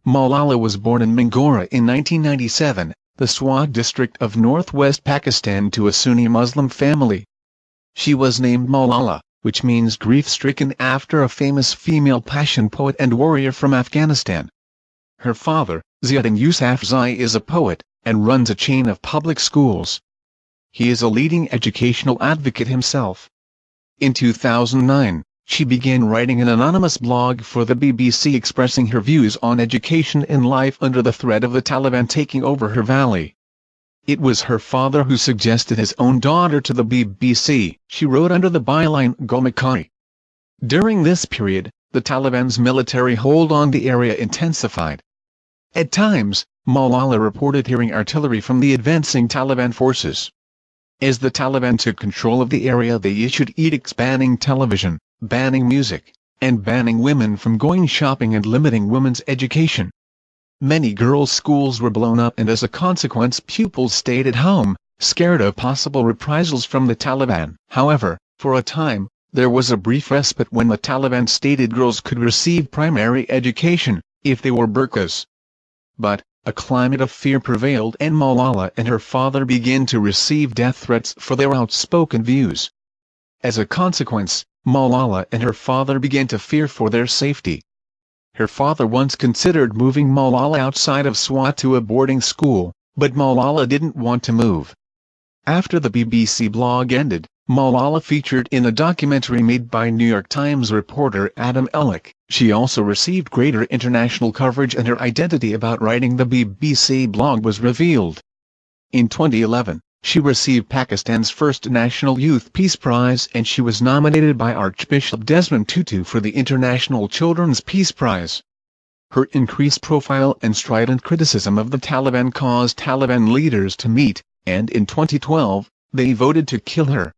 Malala was born in Mingora in 1997, the Swat district of northwest Pakistan, to a Sunni Muslim family. She was named Malala, which means grief-stricken, after a famous female passion poet and warrior from Afghanistan. Her father, Ziauddin Yousafzai, is a poet, and runs a chain of public schools. He is a leading educational advocate himself. In 2009, she began writing an anonymous blog for the BBC expressing her views on education and life under the threat of the Taliban taking over her valley. It was her father who suggested his own daughter to the BBC, she wrote under the byline Gulmakari. During this period, the Taliban's military hold on the area intensified. At times, Malala reported hearing artillery from the advancing Taliban forces. As the Taliban took control of the area, they issued edicts banning television, banning music, and banning women from going shopping and limiting women's education. Many girls' schools were blown up, and as a consequence pupils stayed at home, scared of possible reprisals from the Taliban. However, for a time, there was a brief respite when the Taliban stated girls could receive primary education, if they wore burqas. But, a climate of fear prevailed, and Malala and her father began to receive death threats for their outspoken views. As a consequence, Malala and her father began to fear for their safety. Her father once considered moving Malala outside of Swat to a boarding school, but Malala didn't want to move. After the BBC blog ended, Malala featured in a documentary made by New York Times reporter Adam Ellick. She also received greater international coverage, and her identity about writing the BBC blog was revealed. In 2011, she received Pakistan's first National Youth Peace Prize, and she was nominated by Archbishop Desmond Tutu for the International Children's Peace Prize. Her increased profile and strident criticism of the Taliban caused Taliban leaders to meet, and in 2012, they voted to kill her.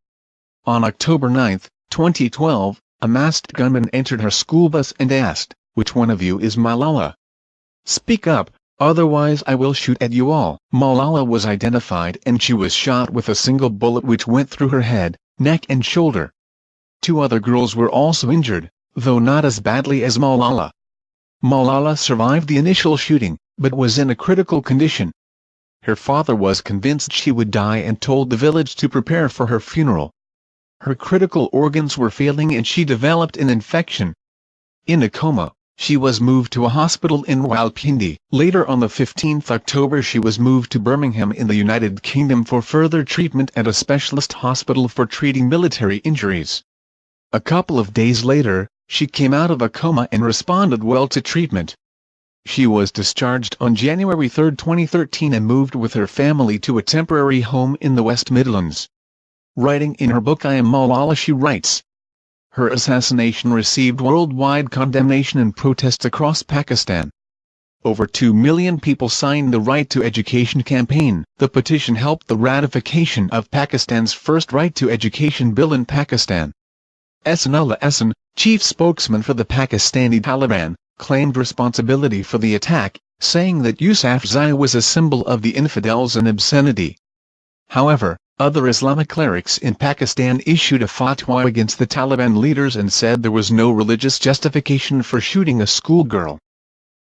On October 9, 2012, a masked gunman entered her school bus and asked, "Which one of you is Malala? Speak up, otherwise I will shoot at you all." Malala was identified, and she was shot with a single bullet which went through her head, neck and shoulder. 2 other girls were also injured, though not as badly as Malala. Malala survived the initial shooting, but was in a critical condition. Her father was convinced she would die and told the village to prepare for her funeral. Her critical organs were failing, and she developed an infection. In a coma, she was moved to a hospital in Rawalpindi. Later on the 15th October she was moved to Birmingham in the United Kingdom for further treatment at a specialist hospital for treating military injuries. A couple of days later, she came out of a coma and responded well to treatment. She was discharged on January 3, 2013, and moved with her family to a temporary home in the West Midlands. Writing in her book I Am Malala, she writes, "Her assassination received worldwide condemnation and protests across Pakistan. Over 2 million people signed the Right to Education campaign. The petition helped the ratification of Pakistan's first Right to Education bill in Pakistan." Sanullah Ehsan, chief spokesman for the Pakistani Taliban, claimed responsibility for the attack, saying that Yousafzai was a symbol of the infidels and obscenity. However, other Islamic clerics in Pakistan issued a fatwa against the Taliban leaders and said there was no religious justification for shooting a schoolgirl.